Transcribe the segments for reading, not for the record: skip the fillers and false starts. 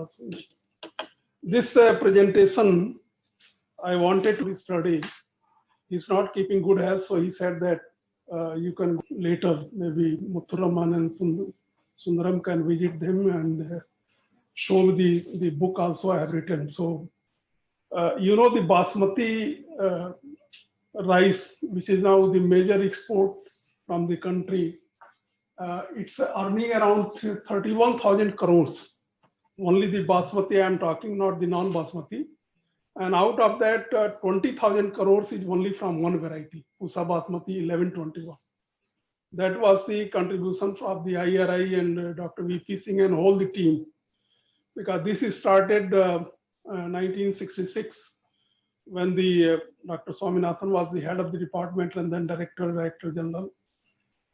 because this presentation I wanted to study. He's not keeping good health, so he said that you can later, maybe Muthuraman and Sundaram can visit them and show the book also I have written. So, the basmati rice, which is now the major export from the country, it's earning around 31,000 crores. Only the basmati I am talking, not the non-basmati. And out of that, 20,000 crores is only from one variety, Pusa Basmati 1121. That was the contribution of the IRI and Dr. VP Singh and all the team. Because this is started 1966 when the Dr. Swaminathan was the head of the department and then director general.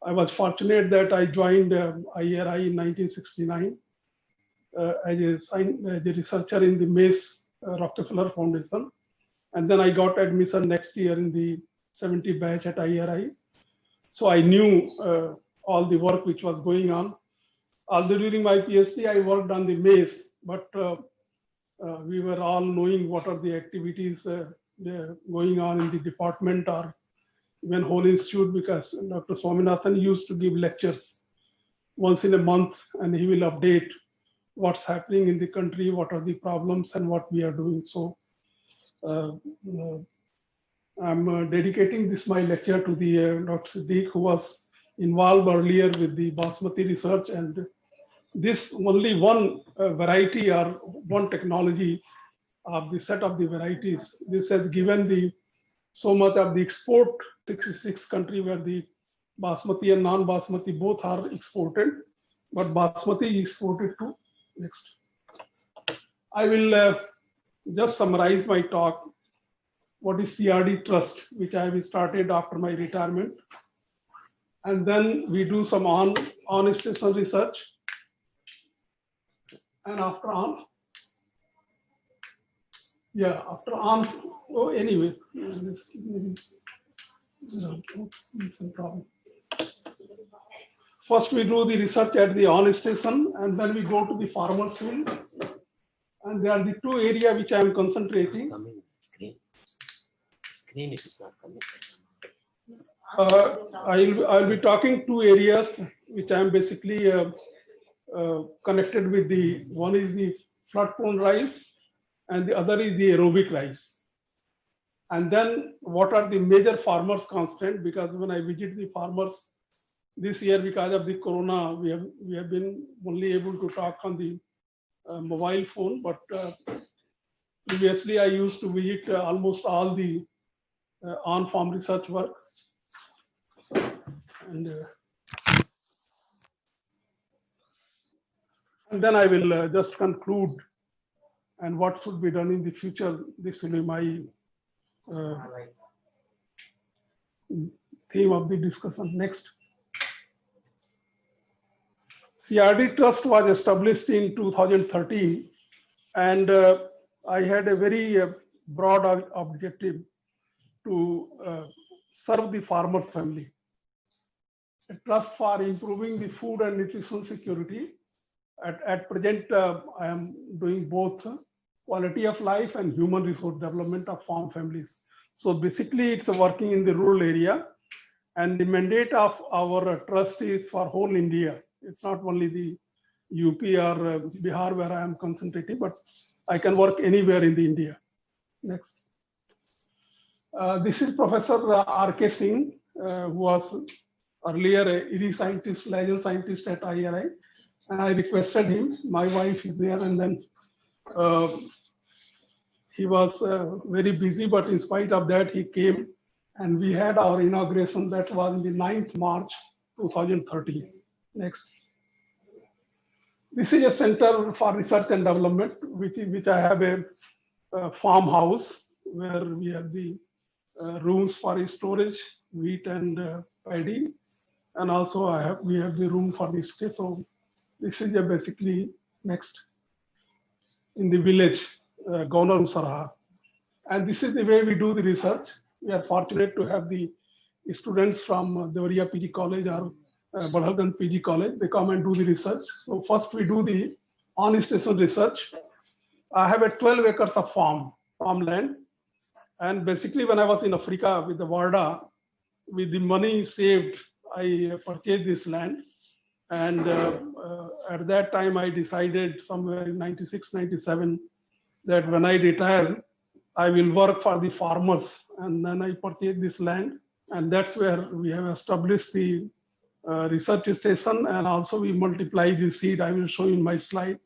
I was fortunate that I joined IRI in 1969 as a researcher in the Mace Rockefeller Foundation. And then I got admission next year in the 70 batch at IRI. So I knew all the work which was going on. Although during my PhD, I worked on the Mace, but we were all knowing what are the activities going on in the department or even whole institute, because Dr. Swaminathan used to give lectures once in a month and he will update what's happening in the country, what are the problems and what we are doing. So I'm dedicating this my lecture to the Dr. Siddique, who was involved earlier with the basmati research, and this only one variety or one technology of the set of the varieties. This has given the so much of the export, 66 country where the basmati and non-basmati both are exported, but basmati is exported to next. I will just summarize my talk. What is CRD Trust, which I have started after my retirement. And then we do some on-station research. And after anyway, some problem. First, we do the research at the on-station, and then we go to the farmer's field. And there are the two areas which I am concentrating. Screen it is not coming. I'll be talking two areas which I am basically connected with. The one is the flood-prone rice, and the other is the aerobic rice. And then what are the major farmers' constraints? Because when I visit the farmers this year, because of the corona, we have been only able to talk on the mobile phone. But previously, I used to visit almost all the on-farm research work. And then I will just conclude and what should be done in the future. This will be my theme of the discussion. Next. CRD Trust was established in 2013, and I had a very broad objective to serve the farmer's family. A trust for improving the food and nutrition security. At present, I am doing both quality of life and human resource development of farm families. So basically, it's working in the rural area, and the mandate of our trust is for whole India. It's not only the UP or Bihar where I am concentrating, but I can work anywhere in the India. Next. This is Professor R.K. Singh, who was earlier a ED scientist, legend scientist at IRI. And I requested him, my wife is there, and then he was very busy, but in spite of that, he came and we had our inauguration. That was on the 9th March 2013. Next. This is a center for research and development, which I have a farmhouse where we have the rooms for storage, wheat and paddy, and also we have the room for the stay. So this is basically next in the village, Gaunar Usaraha. And this is the way we do the research. We are fortunate to have the students from Devariya PG College or Badhalganj PG College. They come and do the research. So first we do the on-station research. I have a 12 acres of farmland. And basically when I was in Africa with the WARDA, with the money saved, I purchased this land. And at that time, I decided somewhere in 96, 97, that when I retire, I will work for the farmers. And then I purchased this land. And that's where we have established the research station. And also we multiply the seed. I will show in my slide.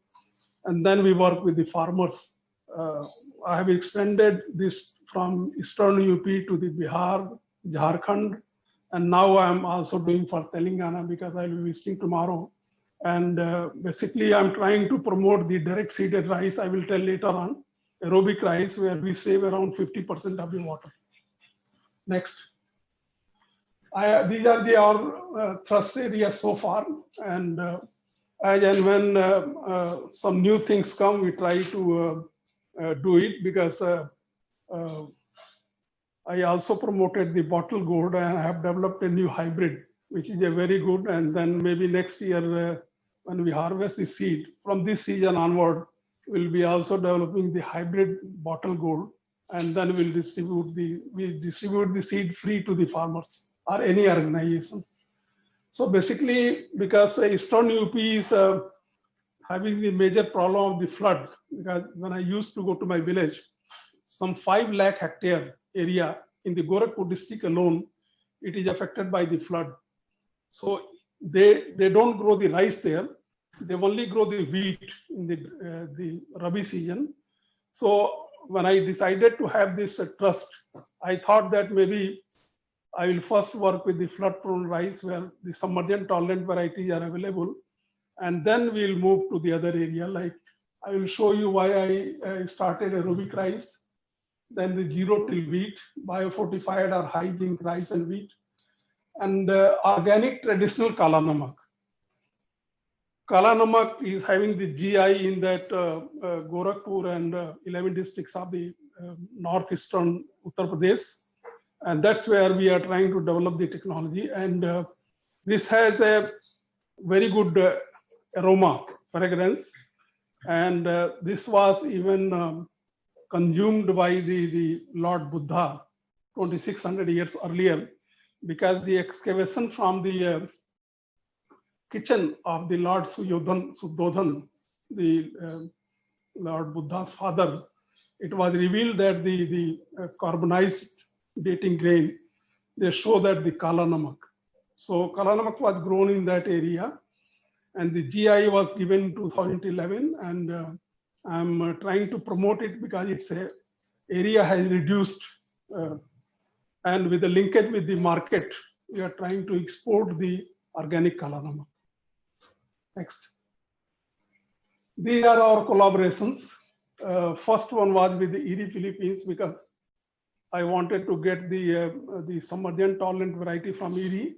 And then we work with the farmers. I have extended this from Eastern UP to the Bihar, Jharkhand, and now I'm also doing for Telangana because I'll be visiting tomorrow. And basically, I'm trying to promote the direct seeded rice. I will tell later on, aerobic rice, where we save around 50% of the water. Next. These are our thrust areas so far. And as and when some new things come, we try to do it because I also promoted the bottle gourd and I have developed a new hybrid, which is a very good. And then maybe next year, when we harvest the seed, from this season onward, we'll be also developing the hybrid bottle gourd, and then we'll distribute the seed free to the farmers or any organization. So basically, because Eastern UP is having the major problem of the flood, because when I used to go to my village, some 5 lakh hectare area in the Gorakhpur district alone, it is affected by the flood. So they don't grow the rice there. They only grow the wheat in the Rabi season. So when I decided to have this trust, I thought that maybe I will first work with the flood-prone rice where the submergent tolerant varieties are available, and then we'll move to the other area. Like I will show you why I started aerobic rice, then the zero till wheat, biofortified or high zinc rice and wheat, and organic traditional Kala Namak. Kala Namak is having the GI in that Gorakhpur and 11 districts of the northeastern Uttar Pradesh. And that's where we are trying to develop the technology. And this has a very good aroma, fragrance. And this was even consumed by the Lord Buddha 2600 years earlier, because the excavation from the kitchen of the Lord Suddhodhan, the Lord Buddha's father, it was revealed that the carbonized dating grain, they show that the Kala Namak. So Kala Namak was grown in that area, and the GI was given in 2011, and I'm trying to promote it because its area has reduced, and with the linkage with the market, we are trying to export the organic Kala Namak. Next. These are our collaborations. First one was with the Erie, Philippines, because I wanted to get the submergent tolerant variety from Erie.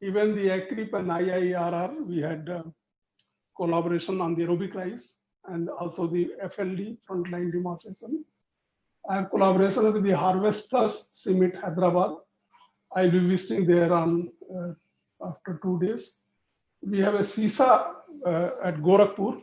Even the ACRIP and IIRR, we had collaboration on the aerobic rice and also the FLD, frontline demonstration. I have collaboration with the Harvest Trust, CIMIT, Hyderabad. I'll be visiting there on after 2 days. We have a CISA at Gorakhpur,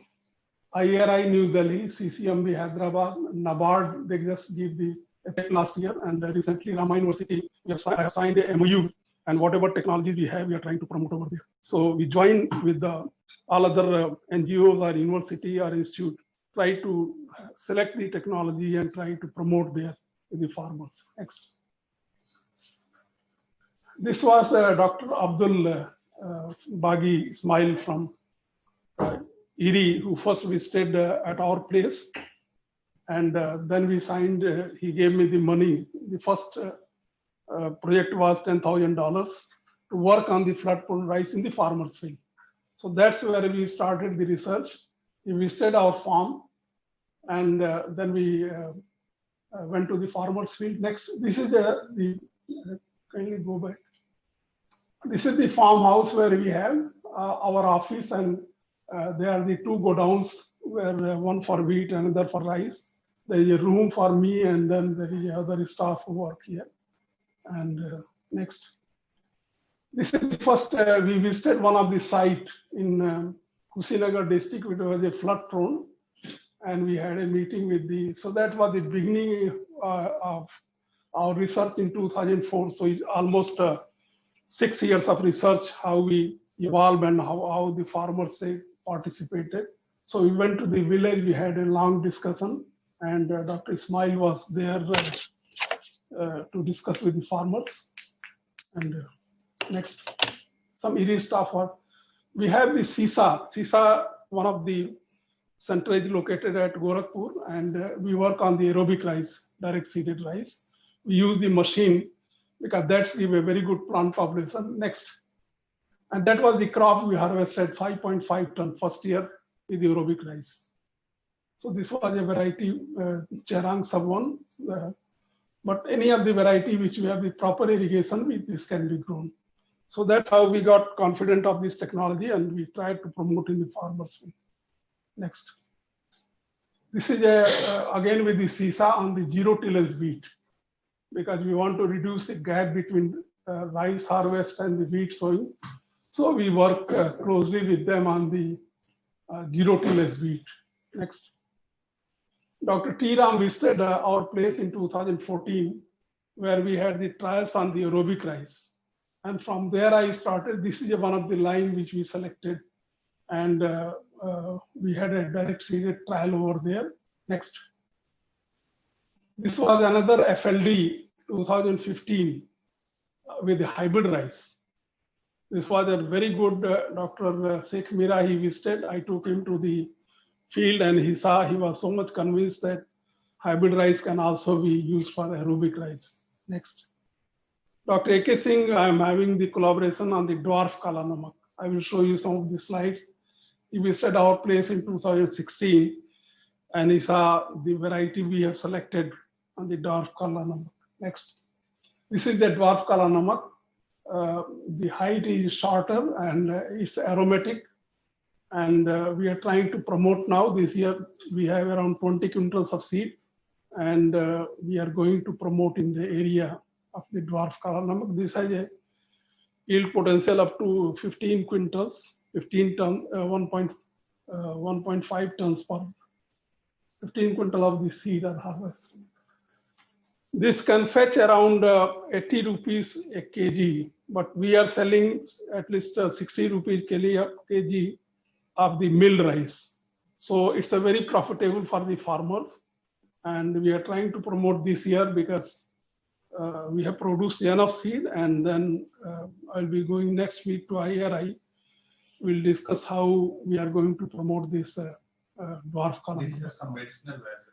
IRI New Delhi, CCMB Hyderabad, NABARD, they just gave the effect last year, and recently Rama University, I have signed a MOU, and whatever technologies we have, we are trying to promote over there. So we join with all other NGOs or university or institute, try to select the technology and try to promote there with the farmers. Next. This was Dr. Abdul Bagi Ismail from Erie, who first visited at our place. And then we signed, he gave me the money. The first project was $10,000 to work on the flood-prone rice in the farmer's field. So that's where we started the research. We visited our farm, and then we went to the farmer's field. Next, this is kindly go back. This is the farmhouse where we have our office, and there are the 2 godowns, where one for wheat and another for rice. There is a room for me, and then there is other staff who work here. And next. This is the first, we visited one of the site in Kushinagar district, which was a flood prone, and we had a meeting with the, so that was the beginning of our research in 2004. So it's almost 6 years of research, how we evolved and how the farmers say participated. So we went to the village, we had a long discussion, and Dr. Ismail was there to discuss with the farmers. And next, some area staff work. We have the CISA, one of the center is located at Gorakhpur, and we work on the aerobic rice, direct seeded rice. We use the machine because that's give a very good plant population. Next, and that was the crop we harvested 5.5 ton first year with the aerobic rice. So this was a variety, Cherang sub 1, but any of the variety which we have the proper irrigation, this can be grown. So that's how we got confident of this technology, and we tried to promote in the farmers. Next. This is again with the CISA on the zero tillage wheat, because we want to reduce the gap between rice harvest and the wheat sowing. So we work closely with them on the zero tillage wheat. Next. Dr. T. Ram visited our place in 2014, where we had the trials on the aerobic rice. And from there I started, this is one of the line which we selected. And we had a direct seeded trial over there. Next. This was another FLD 2015 with the hybrid rice. This was a very good Dr. Sheikh Mira, he visited. I took him to the field and he saw, he was so much convinced that hybrid rice can also be used for aerobic rice. Next. Dr. A.K. Singh, I am having the collaboration on the dwarf Kala Namak. I will show you some of the slides. He visited our place in 2016 and he saw the variety we have selected on the dwarf Kala Namak. Next. This is the dwarf Kala Namak. The height is shorter and it's aromatic. And we are trying to promote now. This year we have around 20 quintals of seed, and we are going to promote in the area of the dwarf Kala Namak. This has a yield potential up to 15 quintals, 15 ton, 1.5 tons per 15 quintal of the seed are harvested. This can fetch around 80 rupees a kg, but we are selling at least 60 rupees kg of the milled rice. So it's a very profitable for the farmers. And we are trying to promote this year because we have produced enough seed, and then I'll be going next week to IRI. We'll discuss how we are going to promote this dwarf Kala. This is some medicinal value.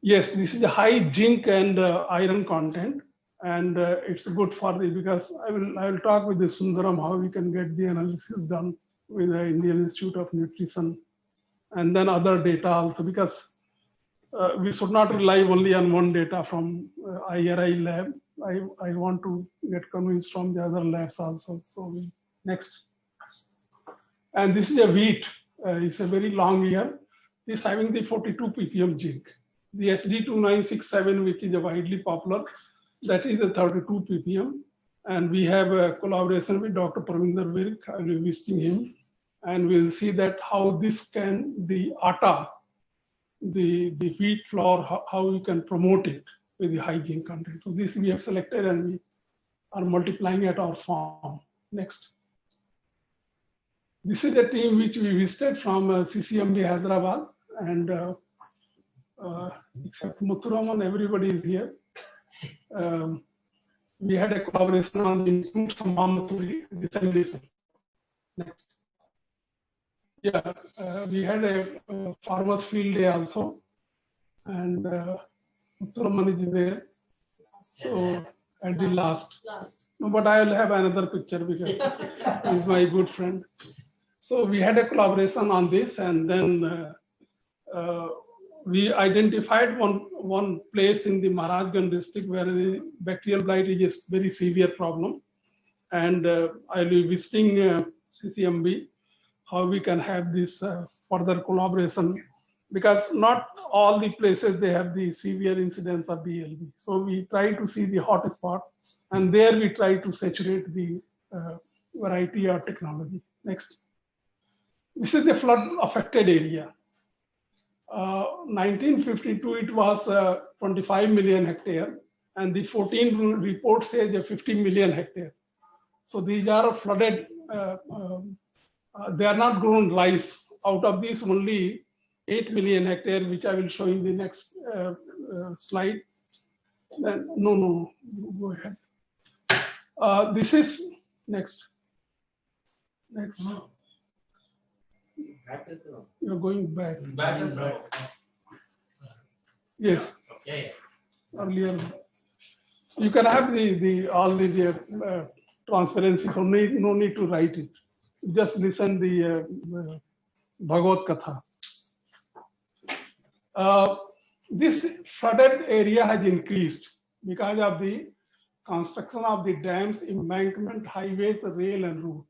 Yes, this is a high zinc and iron content, and it's good for the, because I will talk with the Sundaram how we can get the analysis done with the Indian Institute of Nutrition, and then other data also, because we should not rely only on one data from IRI lab. I want to get convinced from the other labs also. So next. And this is a wheat. It's a very long year. It's having the 42 ppm zinc. The SD2967, which is a widely popular, that is a 32 ppm. And we have a collaboration with Dr. Pravinder Virk. I will be visiting him. And we'll see that how this can, the atta, the wheat flour, how we can promote it with the high zinc content. So this we have selected and we are multiplying at our farm. Next. This is the team which we visited from CCMD Hyderabad, and except Muthuraman, everybody is here. We had a collaboration on the Institute of Masuri dissemination. Next. Yeah, we had a farmers field day also, and Muthuraman is there. So at the last. No, but I will have another picture because he's my good friend. So we had a collaboration on this, and then we identified one place in the Maharajganj district where the bacterial blight is a very severe problem. And I'll be visiting CCMB, how we can have this further collaboration, because not all the places they have the severe incidence of BLB. So we try to see the hot spot, and there we try to saturate the variety or technology. Next. This is the flood affected area. 1952, it was 25 million hectare, and the 14 report says 50 million hectare. So these are flooded, they are not grown rice. Out of these, only 8 million hectare, which I will show in the next slide. Then, no, go ahead. This is next. You're going back. Yes. Okay. Earlier, you can have all the transparency. So no need to write it. Just listen the Bhagavad Katha. This flooded area has increased because of the construction of the dams, embankment, highways, rail, and route.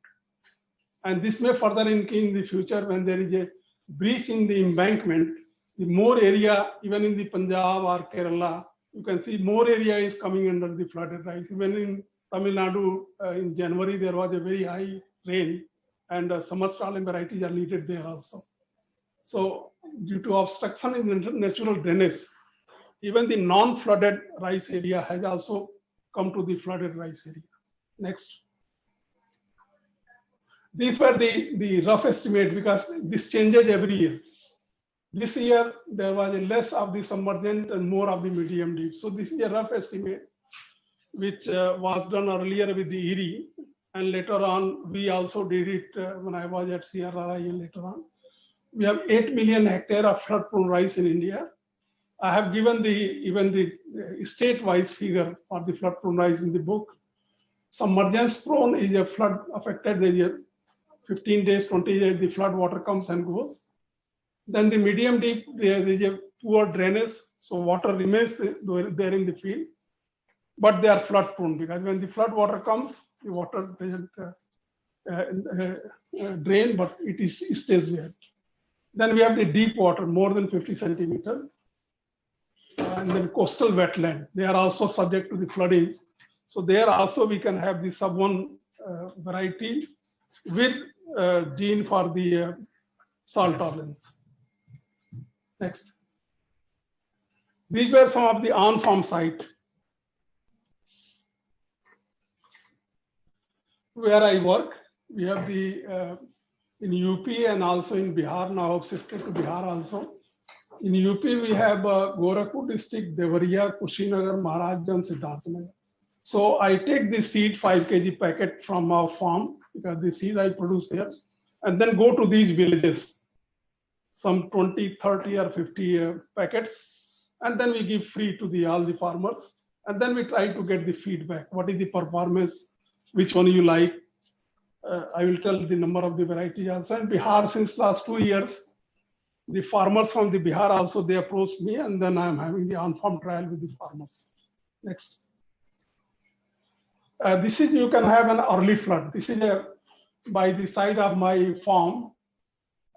And this may further increase in the future when there is a breach in the embankment. The more area, even in the Punjab or Kerala, you can see more area is coming under the flooded rice. Even in Tamil Nadu, in January, there was a very high rain, and summer stallion varieties are needed there also. So due to obstruction in the natural drainage, even the non-flooded rice area has also come to the flooded rice area. Next. These were the rough estimate, because this changes every year. This year, there was a less of the submergent and more of the medium deep. So this is a rough estimate, which was done earlier with the ERI. And later on, we also did it when I was at CRRI and later on. We have 8 million hectare of flood-prone rice in India. I have given even the state-wise figure for the flood-prone rice in the book. Submergence prone is a flood affected area. 15 days, 20 days, the flood water comes and goes. Then the medium deep, there is a poor drainage, so water remains there in the field, but they are flood prone, because when the flood water comes, the water doesn't drain, but it stays there. Then we have the deep water, more than 50 centimeter, and then coastal wetland. They are also subject to the flooding. So there also we can have the sub-1 variety with gene for the salt tolerance. Next. These were some of the on-farm site where I work. We have the in UP and also in Bihar. Now I've shifted to Bihar also. In UP we have Gorakhpur district, Devariya, Kushinagar, Maharajganj, Siddharthnagar. So I take the seed 5 kg packet from our farm, because the seed I produce there, and then go to these villages, some 20, 30 or 50 packets, and then we give free to all the farmers, and then we try to get the feedback. What is the performance? Which one you like? I will tell the number of the varieties also. In Bihar, since last 2 years, the farmers from the Bihar also, they approached me, and then I am having the on-farm trial with the farmers. Next. This is, you can have an early flood. This is by the side of my farm.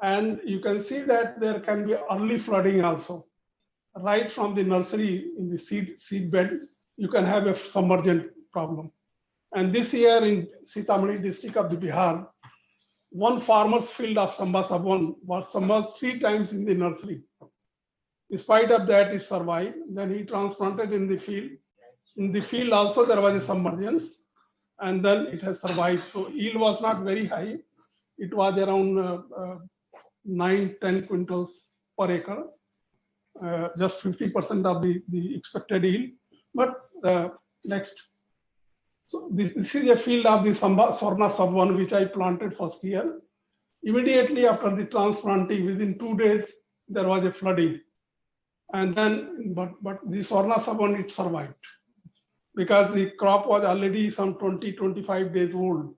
And you can see that there can be early flooding also. Right from the nursery in the seed bed, you can have a submergent problem. And this year in Sitamarhi district of the Bihar, one farmer's field of Samba Sab1 was submerged 3 times in the nursery. In spite of that, it survived. Then he transplanted in the field. In the field also there was a submergence, and then it has survived. So yield was not very high. It was around 9-10 quintals per acre, just 50% of the expected yield. But next. So this is a field of the Swarna Sab1, which I planted first year. Immediately after the transplanting, within 2 days, there was a flooding. And then, but the Swarna Sab1, it survived, because the crop was already some 20-25 days old.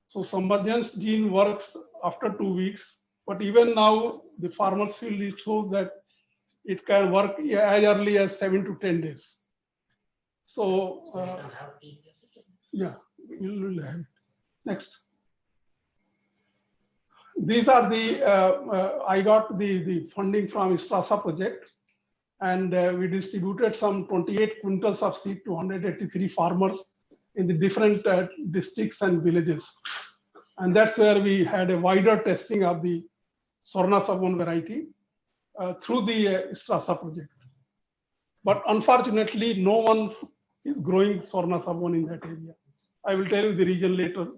So submergence gene works after 2 weeks, but even now the farmer's field, it shows that it can work as early as 7 to 10 days. So yeah, you will have it. Next. These are the, I got the funding from Strasa project, and we distributed some 28 quintals of seed to 183 farmers in the different districts and villages. And that's where we had a wider testing of the Swarna Savan variety through the ISRASA project. But unfortunately, no one is growing Swarna Savan in that area. I will tell you the reason later,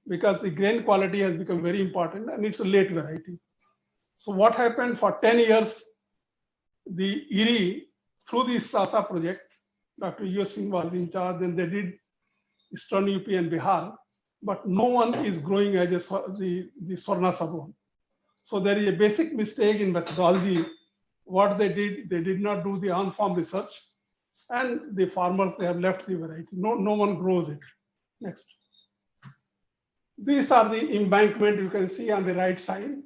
because the grain quality has become very important and it's a late variety. So what happened for 10 years, the IRI, through the ISRASA project, Dr. U.S. Singh was in charge and they did Eastern UP and Bihar, but no one is growing as the Swarna Savan. So there is a basic mistake in methodology. What they did not do the on-farm research, and the farmers, they have left the variety. No one grows it. Next. These are the embankment you can see on the right side.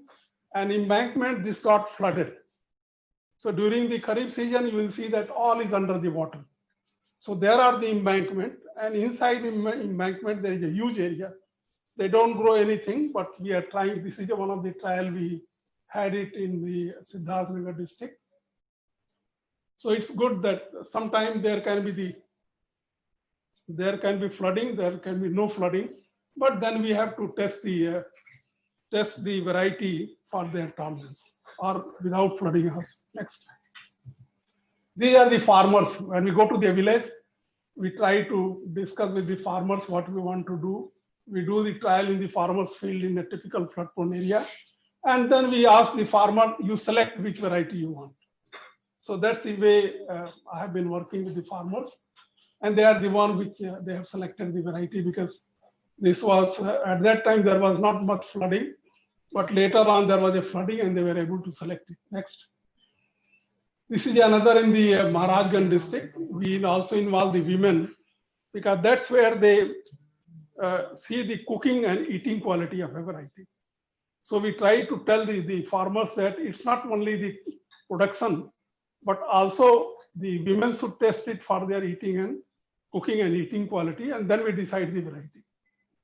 And embankment, this got flooded. So during the Kharif season, you will see that all is under the water. So there are the embankment, and inside the embankment, there is a huge area. They don't grow anything, but we are trying. This is one of the trial we had it in the Siddharthnagar district. So it's good that sometimes there can be flooding, there can be no flooding, but then we have to test the variety for their tolerance or without flooding us. Next. These are the farmers. When we go to the village, we try to discuss with the farmers what we want to do. We do the trial in the farmer's field in a typical flood-prone area. And then we ask the farmer, you select which variety you want. So that's the way I have been working with the farmers. And they are the one which they have selected the variety, because this was, at that time, there was not much flooding, but later on there was a flooding and they were able to select it. Next. This is another in the Maharajganj district. We also involve the women, because that's where they see the cooking and eating quality of a variety. So we try to tell the farmers that it's not only the production, but also the women should test it for their eating and cooking and eating quality, and then we decide the variety.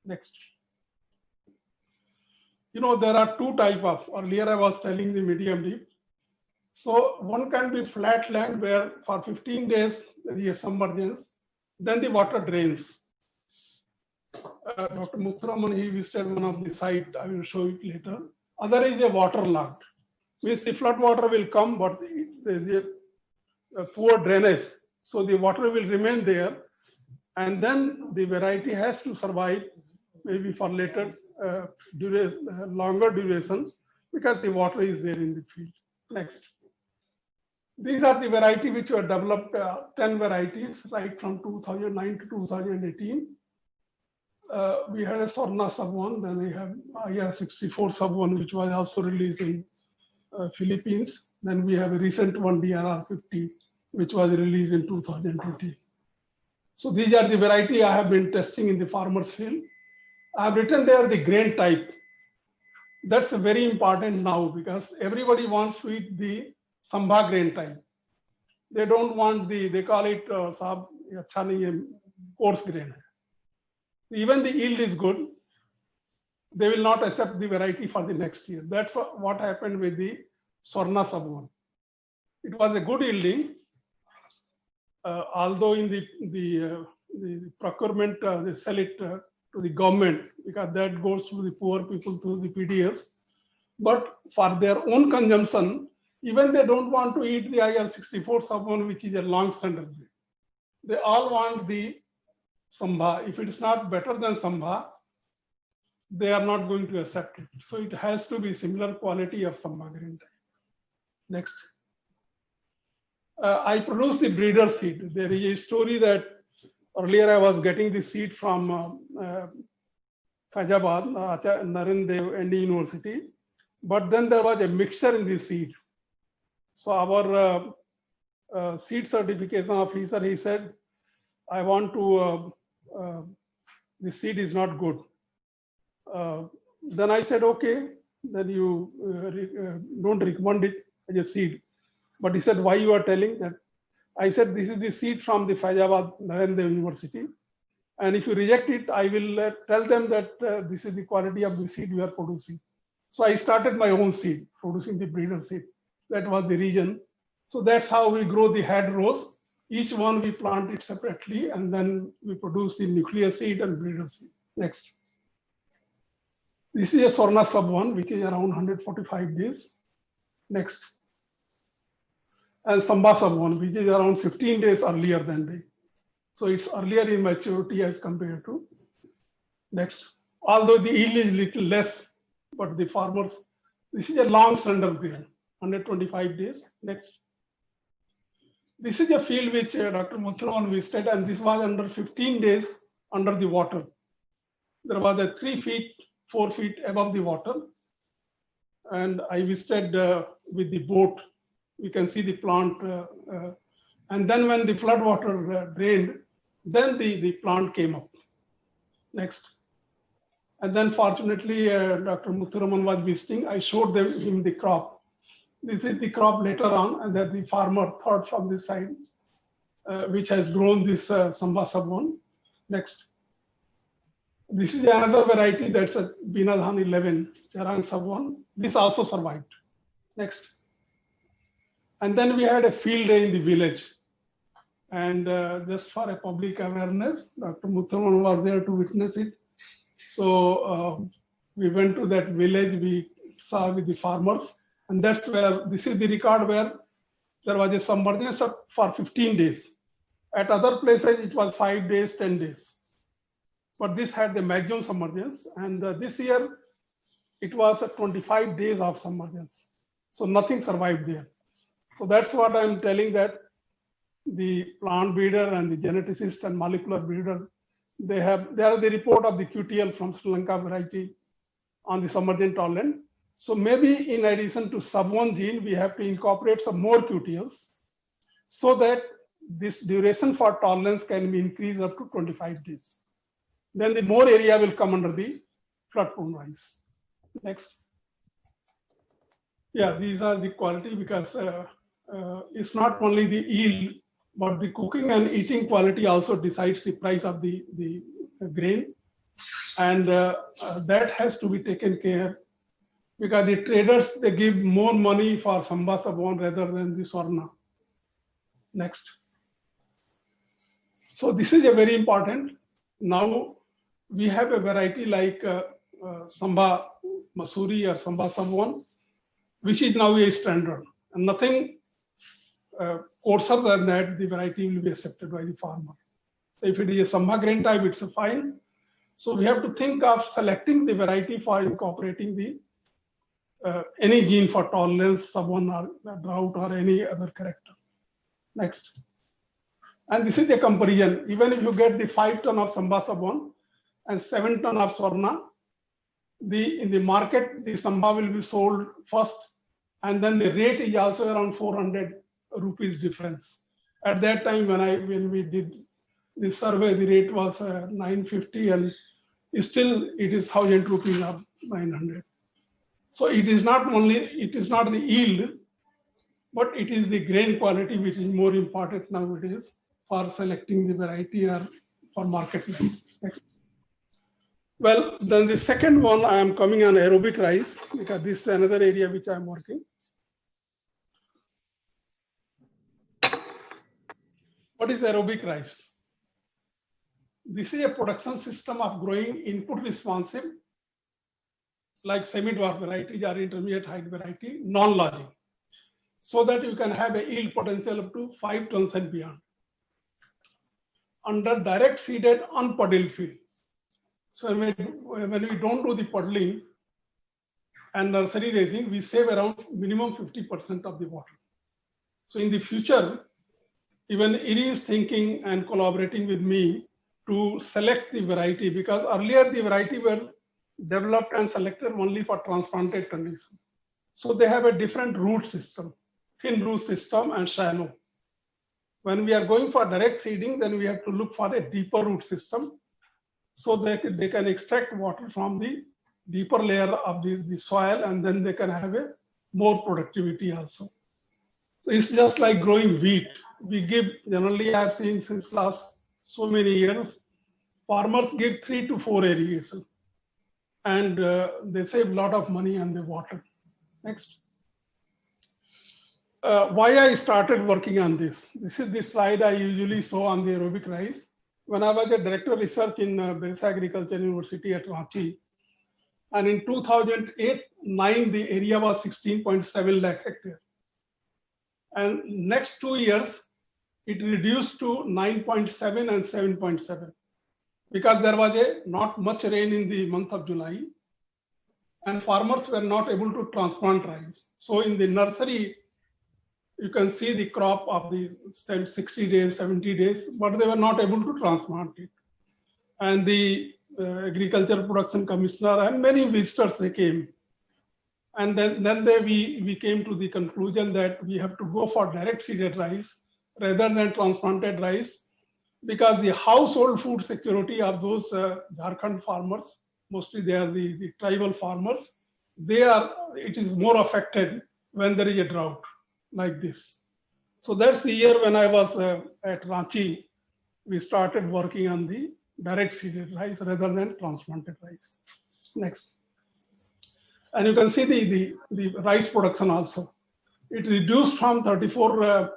Next. You know, there are two types of, earlier I was telling the medium deep. So one can be flat land where for 15 days there is a submergence, then the water drains. Dr. Muthuraman, he visited one of the site, I will show it later. Other is a waterlogged. Means the flood water will come, but there is a poor drainage. So the water will remain there, and then the variety has to survive maybe for later longer durations, because the water is there in the field. Next. These are the variety which were developed, 10 varieties, right from 2009 to 2018. We had a Swarna Sub-1, then we have IR64 Sub-1, which was also released in Philippines. Then we have a recent one, DRR50, which was released in 2020. So these are the variety I have been testing in the farmer's field. I have written there the grain type. That's very important now, because everybody wants to eat the Sambha grain type. They don't want they call it coarse grain. Even the yield is good, they will not accept the variety for the next year. That's what happened with the Swarna Sub-1. It was a good yielding, although in the procurement, they sell it to the government, because that goes to the poor people through the PDS. But for their own consumption, even they don't want to eat the IR64 Sub-1, which is a long standard. They all want the Sambha. If it is not better than Sambha, they are not going to accept it. So it has to be similar quality of Sambha grain type. Next. I produced the breeder seed. There is a story that earlier I was getting the seed from Faizabad, Narendra ND University, but then there was a mixture in the seed. So our seed certification officer, he said, I want to, the seed is not good. Then I said, okay, then you don't recommend it as a seed. But he said, why you are telling that? I said, this is the seed from the Faizabad Narendra University. And if you reject it, I will tell them that this is the quality of the seed we are producing. So I started my own seed, producing the breeder seed. That was the reason. So that's how we grow the head rows. Each one we plant it separately, and then we produce the nuclear seed and breeder seed. Next. This is a Swarna sub 1, which is around 145 days. Next. And Samba sub 1, which is around 15 days earlier than the. So it's earlier in maturity as compared to. Next. Although the yield is little less, but the farmers, this is a long slender grain, 125 days. Next. This is a field which Dr. Muthuraman visited, and this was under 15 days under the water. There was a 3 feet, 4 feet above the water. And I visited with the boat. You can see the plant. And then when the flood water drained, then the plant came up. Next. And then fortunately, Dr. Muthuraman was visiting. I showed him the crop. This is the crop later on, and that the farmer thought from this side, which has grown this Samba sub 1. Next. This is another variety, that's a Binadhan 11, Charang sub 1. This also survived. Next. And then we had a field day in the village. And just for a public awareness, Dr. Muthuraman was there to witness it. So we went to that village, we saw with the farmers. And that's where, this is the record where there was a submergence for 15 days. At other places, it was 5 days, 10 days. But this had the maximum submergence. And this year, it was 25 days of submergence. So nothing survived there. So that's what I'm telling, that the plant breeder and the geneticist and molecular breeder, they are the report of the QTL from Sri Lanka variety on the submergent tolerant. So maybe in addition to sub 1 gene, we have to incorporate some more QTLs so that this duration for tolerance can be increased up to 25 days. Then the more area will come under the flood prone rice. Next. Yeah, these are the quality, because it's not only the yield, but the cooking and eating quality also decides the price of the grain. And that has to be taken care, because the traders, they give more money for Samba sub 1 rather than the Swarna. Next. So this is a very important. Now we have a variety like Samba Masuri or Samba sub 1, which is now a standard. And nothing coarser than that, the variety will be accepted by the farmer. So if it is a Samba grain type, it's a fine. So we have to think of selecting the variety for incorporating the any gene for tolerance, sub 1 or drought or any other character. Next. And this is a comparison. Even if you get the 5 ton of Samba sub 1 and 7 ton of Swarna, in the market, the Samba will be sold first, and then the rate is also around 400 rupees difference. At that time, when we did the survey, the rate was 950, and still it is 1,000 rupees or 900. So it is not the yield, but it is the grain quality which is more important nowadays for selecting the variety or for market value. Next. Well, then the second one, I am coming on aerobic rice, because this is another area which I am working. What is aerobic rice? This is a production system of growing input responsive, like semi-dwarf varieties or intermediate height variety, non-lodging, so that you can have a yield potential up to 5 tons and beyond. Under direct seeded unpuddled field. So when we don't do the puddling and nursery raising, we save around minimum 50% of the water. So in the future, even IRRI is thinking and collaborating with me to select the variety, because earlier the variety were developed and selected only for transplanted conditions. So they have a different root system, thin root system and shallow. When we are going for direct seeding, then we have to look for a deeper root system, so they can extract water from the deeper layer of the soil, and then they can have a more productivity also. So it's just like growing wheat. We give, generally I've seen since last so many years, farmers give 3 to 4 irrigation, and they save a lot of money on the water. Next. Why I started working on this. This is the slide I usually show on the aerobic rice. When I was a director of research in Birsa Agriculture University at Ranchi, And in 2008-9, the area was 16.7 lakh hectare. And next 2 years, it reduced to 9.7 and 7.7 because there was not much rain in the month of July, and farmers were not able to transplant rice. So in the nursery, you can see the crop of the 60 days, 70 days, but they were not able to transplant it. And the agriculture production commissioner and many visitors, they came. And then we came to the conclusion that we have to go for direct seeded rice rather than transplanted rice, because the household food security of those Jharkhand farmers, mostly they are the tribal farmers, it is more affected when there is a drought like this. So that's the year when I was at Ranchi, we started working on the direct seeded rice rather than transplanted rice. Next. And you can see the rice production also. It reduced from 34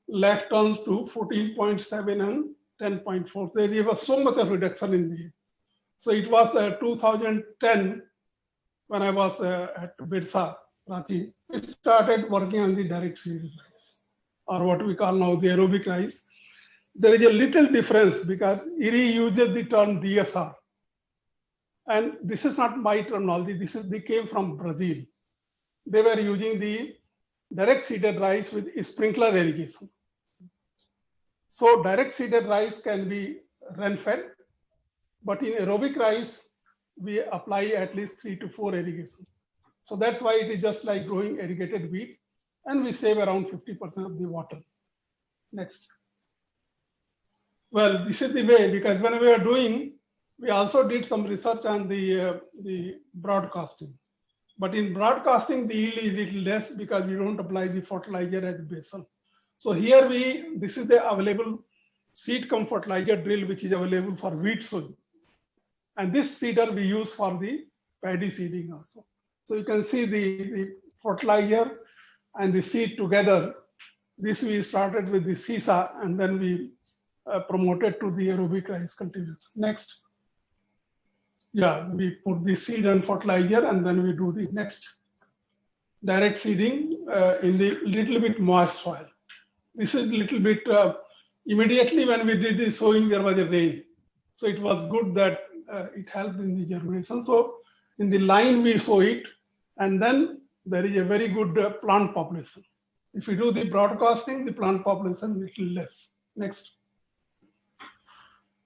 lakh tons to 14.7 and 10.4. There was so much of reduction in the. So it was 2010 when I was at Birsa, Ranchi. We started working on the direct seeded rice, or what we call now the aerobic rice. There is a little difference because IRI uses the term DSR. And this is not my terminology, they came from Brazil. They were using the direct seeded rice with sprinkler irrigation. So direct seeded rice can be rain-fed, but in aerobic rice, we apply at least 3 to 4 irrigation. So that's why it is just like growing irrigated wheat, and we save around 50% of the water. Next. Well, this is the way, because when we were doing, we also did some research on the broadcasting. But in broadcasting, the yield is little less because we don't apply the fertilizer at basal. So here this is the available seed cum fertilizer drill, which is available for wheat sowing. And this seeder we use for the paddy seeding also. So you can see the fertilizer and the seed together. This we started with the SISA, and then we promoted to the aerobic rice cultivation. Next. Yeah, we put the seed and fertilizer, and then we do the next direct seeding in the little bit moist soil. This is little bit, immediately when we did the sowing, there was a rain. So it was good that it helped in the germination. So in the line we sow it, and then there is a very good plant population. If we do the broadcasting, the plant population little less. Next.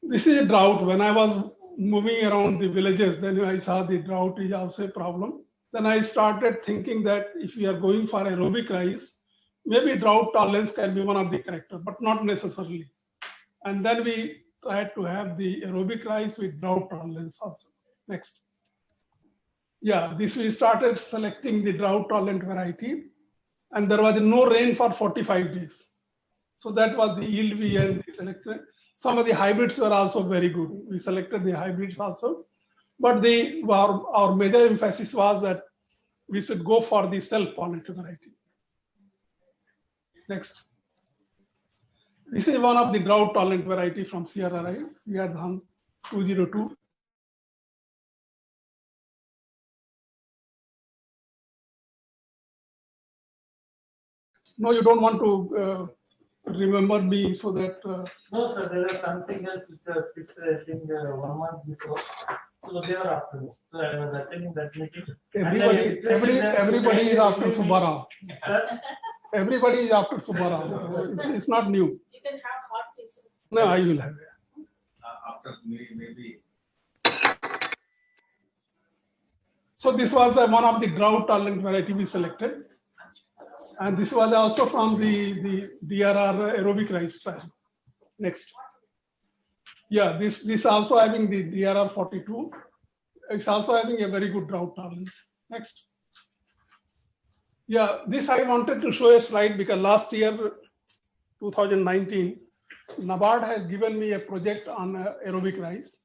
This is a drought. When I was moving around the villages, then I saw the drought is also a problem. Then I started thinking that if we are going for aerobic rice, maybe drought tolerance can be one of the characters, but not necessarily. And then we tried to have the aerobic rice with drought tolerance also. Next. Yeah, this we started selecting the drought tolerant variety, and there was no rain for 45 days. So that was the yield we selected. Some of the hybrids were also very good. We selected the hybrids also, but our major emphasis was that we should go for the self-pollinated variety. Next. This is one of the drought-tolerant variety from CRRI, CR 202. No, you don't want to remember me so that. No, sir, there was something else which was fixed, I think, 1 month before. So they were after me. So I was attending that meeting. Everybody is after Subbarao. Everybody is after Subbarao. It's not new. You can have hot tea. No, I will have it. After maybe. So this was one of the drought tolerant variety we selected. And this was also from the DRR aerobic rice trial. Next. Yeah, this also having the DRR 42. It's also having a very good drought tolerance. Next. Yeah, this I wanted to show a slide because last year, 2019, NABARD has given me a project on aerobic rice.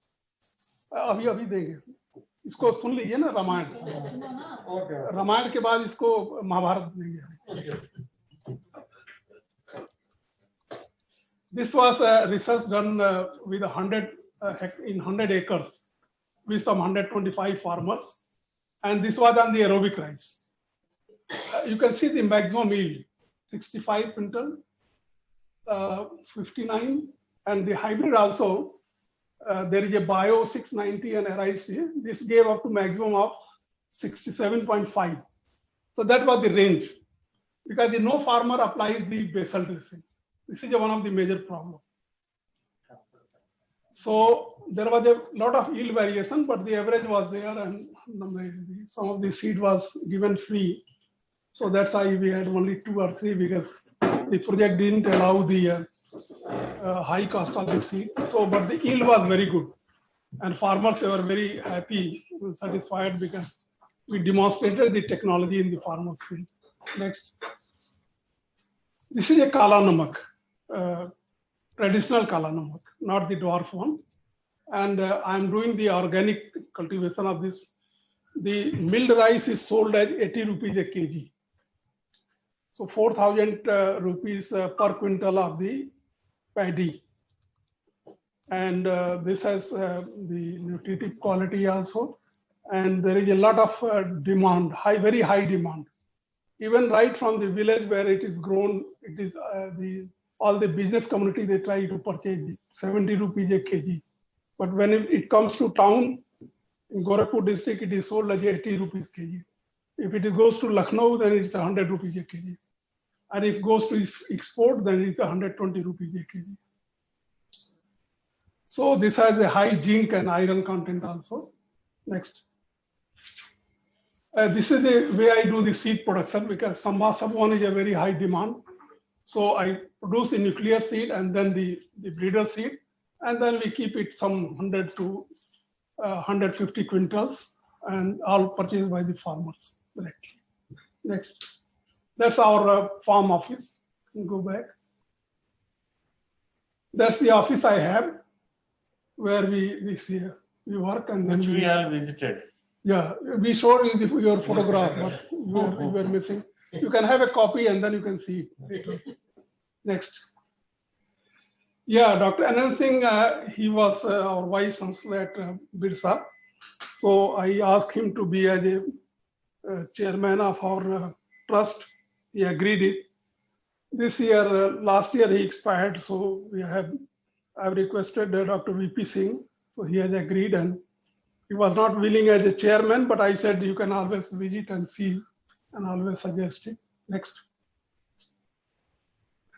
अभी देंगे इसको सुन लीजिए ना रामायण रामायण के बाद इसको महाभारत देंगे. This was research done with 100 acres with some 125 farmers, and this was on the aerobic rice. You can see the maximum yield, 65 quintal, 59, and the hybrid also, there is a bio 690 and RIC. This gave up to maximum of 67.5. So that was the range, because no farmer applies the basal dressing. This is one of the major problems. So there was a lot of yield variation, but the average was there, and some of the seed was given free. So that's why we had only 2 or 3, because the project didn't allow the high cost of the seed. So, but the yield was very good, and farmers were very happy and satisfied, because we demonstrated the technology in the farmers' field. Next. This is a Kala Namak, traditional Kala Namak, not the dwarf one. And I'm doing the organic cultivation of this. The milled rice is sold at 80 rupees a kg. So 4,000 rupees per quintal of the paddy. And this has the nutritive quality also. And there is a lot of demand, very high demand. Even right from the village where it is grown, it is all the business community, they try to purchase it, 70 rupees a kg. But when it comes to town, in Gorakhpur district, it is sold as 80 rupees kg. If it goes to Lucknow, then it's 100 rupees a kg. And if it goes to export, then it's 120 rupees a kg. So this has a high zinc and iron content also. Next. This is the way I do the seed production, because Sambha Sab1 is a very high demand. So I produce the nucleus seed and then the breeder seed, and then we keep it some 100 to 150 quintals, and all purchased by the farmers directly. Next. That's our farm office. Go back. That's the office I have, where we work, and then we all visited. Yeah, we showed you your photograph, but you were missing. You can have a copy and then you can see it later. Next. Yeah, Dr. Anand Singh, he was our vice chancellor at Birsa. So I asked him to be as a chairman of our trust. He agreed it. This year, last year he expired, so I've requested Dr. VP Singh. So he has agreed, and he was not willing as a chairman, but I said you can always visit and see, and always suggest it. Next.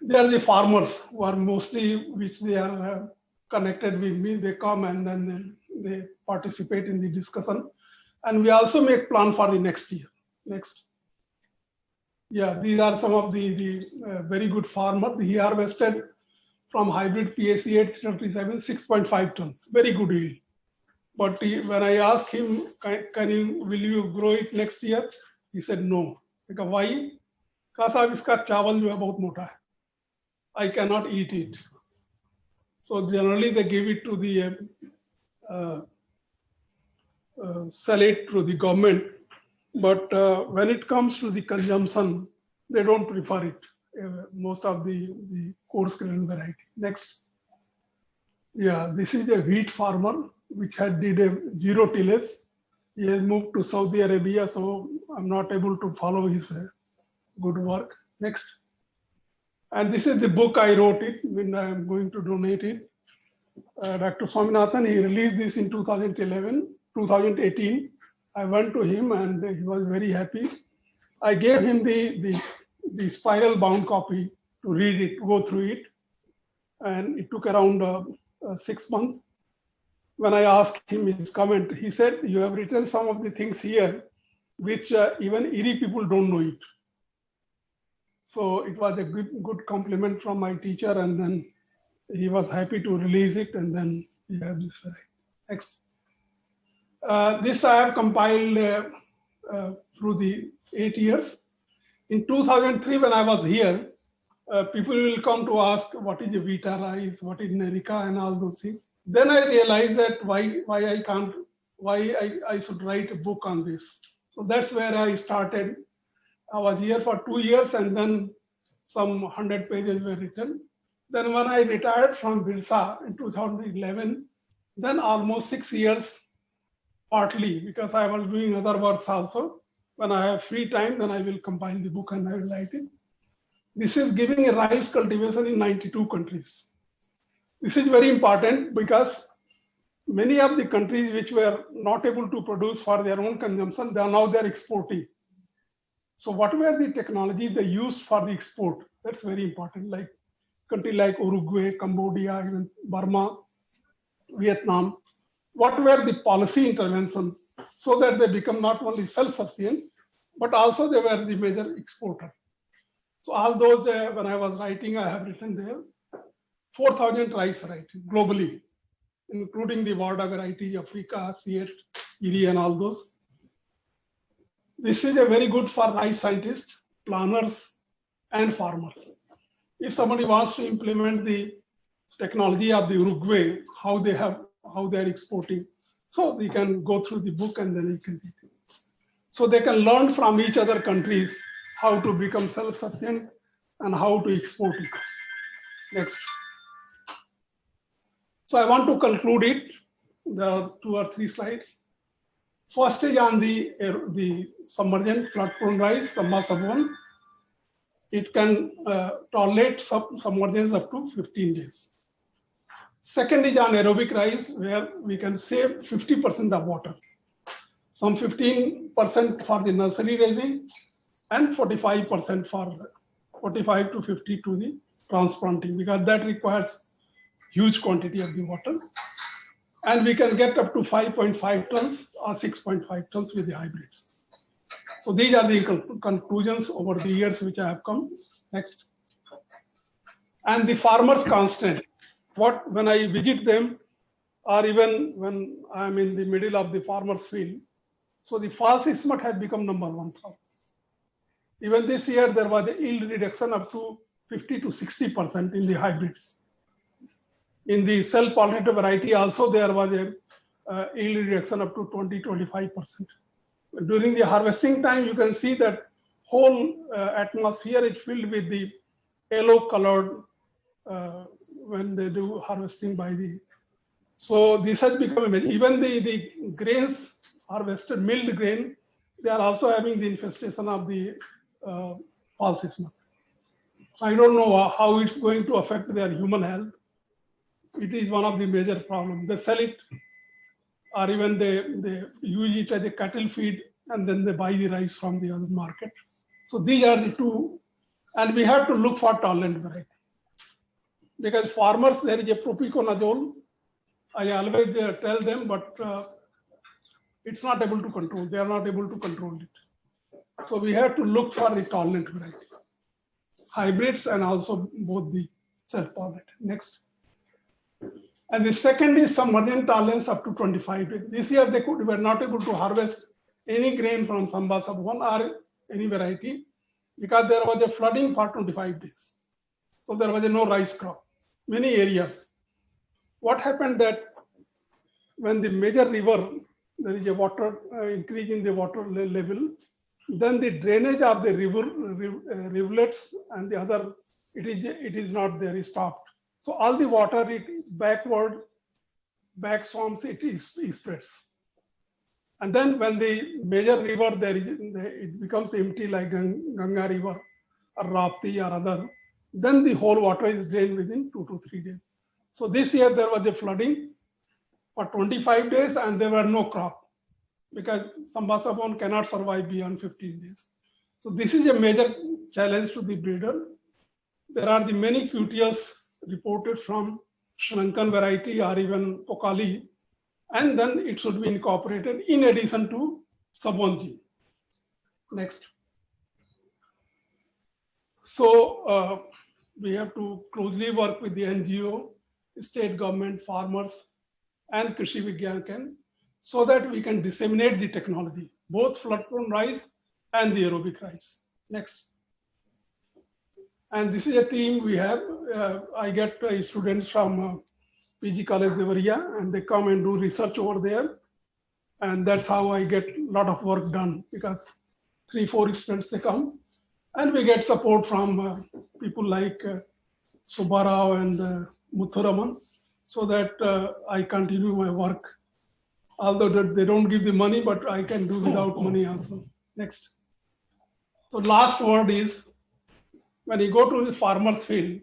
They are the farmers who are mostly, which they are connected with me. They come and then they participate in the discussion. And we also make plan for the next year. Next. Yeah, these are some of the very good farmers. He harvested from hybrid PAC 837, 6.5 tons, very good yield. But when I asked him, will you grow it next year? He said no. Because why? Because iska chawal jo hai bahut mota hai. I cannot eat it. So generally they give it to the sell it to the government. But when it comes to the consumption, they don't prefer it. Most of the coarse grain variety. Next. Yeah, this is a wheat farmer which did a zero tillage. He has moved to Saudi Arabia, so I'm not able to follow his good work. Next. And this is the book I wrote it when I'm going to donate it. Dr. Swaminathan, he released this in 2018. I went to him and he was very happy. I gave him the spiral bound copy to read it, go through it. And it took around 6 months. When I asked him his comment, he said, you have written some of the things here, which even Erie people don't know it. So it was a good compliment from my teacher, and then he was happy to release it, and then we have this variety. Next. This I have compiled through the 8 years. In 2003, when I was here, people will come to ask what is a Vita rice, what is Nerica, and all those things. Then I realized that why I should write a book on this. So that's where I started. I was here for 2 years, and then some 100 pages were written. Then when I retired from Birsa in 2011, then almost 6 years, partly because I was doing other works also. When I have free time, then I will compile the book and I will write it. This is giving a rice cultivation in 92 countries. This is very important because many of the countries which were not able to produce for their own consumption, they're exporting. So whatever the technology they use for the export, that's very important. Like country like Uruguay, Cambodia, even Burma, Vietnam, whatever the policy interventions, so that they become not only self-sufficient, but also they were the major exporter. So all those, when I was writing, I have written there, 4,000 rice varieties globally, including the Varda variety, Africa, Siet, Iri, and all those. This is a very good for rice scientists, planners, and farmers. If somebody wants to implement the technology of the Uruguay, how they are exporting, so they can go through the book and then they can read it. So they can learn from each other countries how to become self-sufficient and how to export it. Next. So I want to conclude it. There are 2 or 3 slides. First is on the submergent flood-prone rice, Samba Sabon. It can tolerate submergence up to 15 days. Second is on aerobic rice, where we can save 50% of water. Some 15% for the nursery raising and 45% for 45 to 50 to the transplanting, because that requires huge quantity of the water. And we can get up to 5.5 tons or 6.5 tons with the hybrids. So these are the conclusions over the years which I have come. Next. And the farmers constant. When I visit them, or even when I'm in the middle of the farmer's field, so the false ismat has become #1 problem. Even this year, there was a yield reduction up to 50 to 60% in the hybrids. In the self-pollinated variety also, there was a yield reduction up to 20-25%. During the harvesting time, you can see that whole atmosphere is filled with the yellow colored when they do harvesting by the. So this has become amazing. Even the grains harvested, milled grain, they are also having the infestation of the false ismat. I don't know how it's going to affect their human health. It is one of the major problems. They sell it, or even they use it as a cattle feed, and then they buy the rice from the other market. So these are the 2, and we have to look for tolerant variety. Because farmers, there is a propiconazole. I always tell them, but it's not able to control. They are not able to control it. So we have to look for the tolerant variety, hybrids, and also both the self-pollinated. Next. And the second is submergent tolerance up to 25 days. This year they were not able to harvest any grain from Samba Sabon or any variety because there was a flooding for 25 days. So there was no rice crop, many areas. What happened that when the major river, there is a water increase in the water level, then the drainage of the river, rivulets and the other, it is not there, is stopped. So all the water, back swamps, it spreads. And then when the major river, it becomes empty like Ganga river or Rapti or other, then the whole water is drained within 2 to 3 days. So this year there was a flooding for 25 days and there were no crop because Samba Sabon cannot survive beyond 15 days. So this is a major challenge to the breeder. There are the many QTLs reported from Sri Lankan variety or even Pokali, and then it should be incorporated in addition to Sabon gene. Next. So we have to closely work with the NGO, state government, farmers, and Krishi Vigyan Kendra so that we can disseminate the technology, both flood-prone rice and the aerobic rice. Next. And this is a team we have. I get students from PG College Devariya, and they come and do research over there. And that's how I get a lot of work done because 3-4 students they come, and we get support from people like Subbarao and Muthuraman, so that I continue my work although that they don't give the money, but I can do without money also. Next. So last word is, when you go to the farmer's field,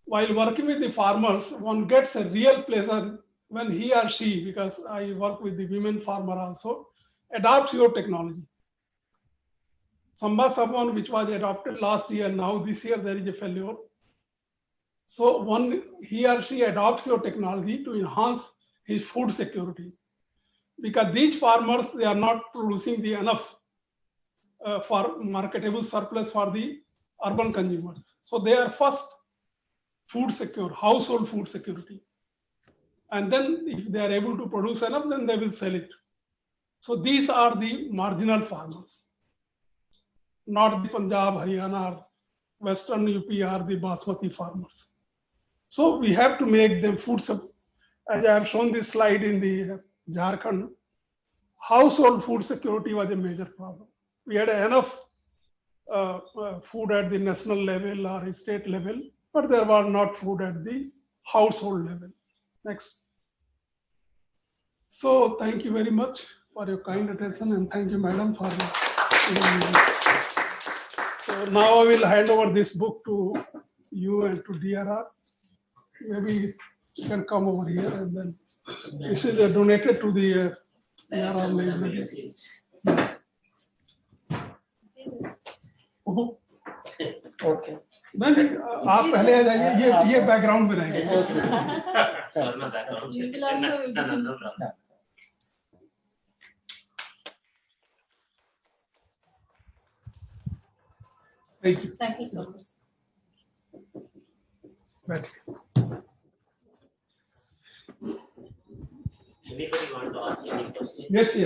while working with the farmers, one gets a real pleasure when he or she, because I work with the women farmer also, adopts your technology. Someone which was adopted last year, now this year there is a failure. So he or she adopts your technology to enhance his food security. Because these farmers, they are not producing the enough for marketable surplus for the urban consumers. So they are first food secure, household food security. And then if they are able to produce enough, then they will sell it. So these are the marginal farmers, not the Punjab, Haryana, or Western UP or the Basmati farmers. So we have to make them as I have shown this slide in the Jharkhand, household food security was a major problem. We had enough food at the national level or state level, but there was not food at the household level. Next. So thank you very much for your kind attention, and thank you, madam, for giving me this. So now I will hand over this book to you and to DRR. Maybe you can come over here, and then this is donated to the DRR library. Okay. नहीं आप पहले आ जाइए, ये background में रहेंगे. Sorry, no background. You will also No, no, no problem. Thank you. Thank you so much. Right. Anybody want to ask any question? Yes, yes.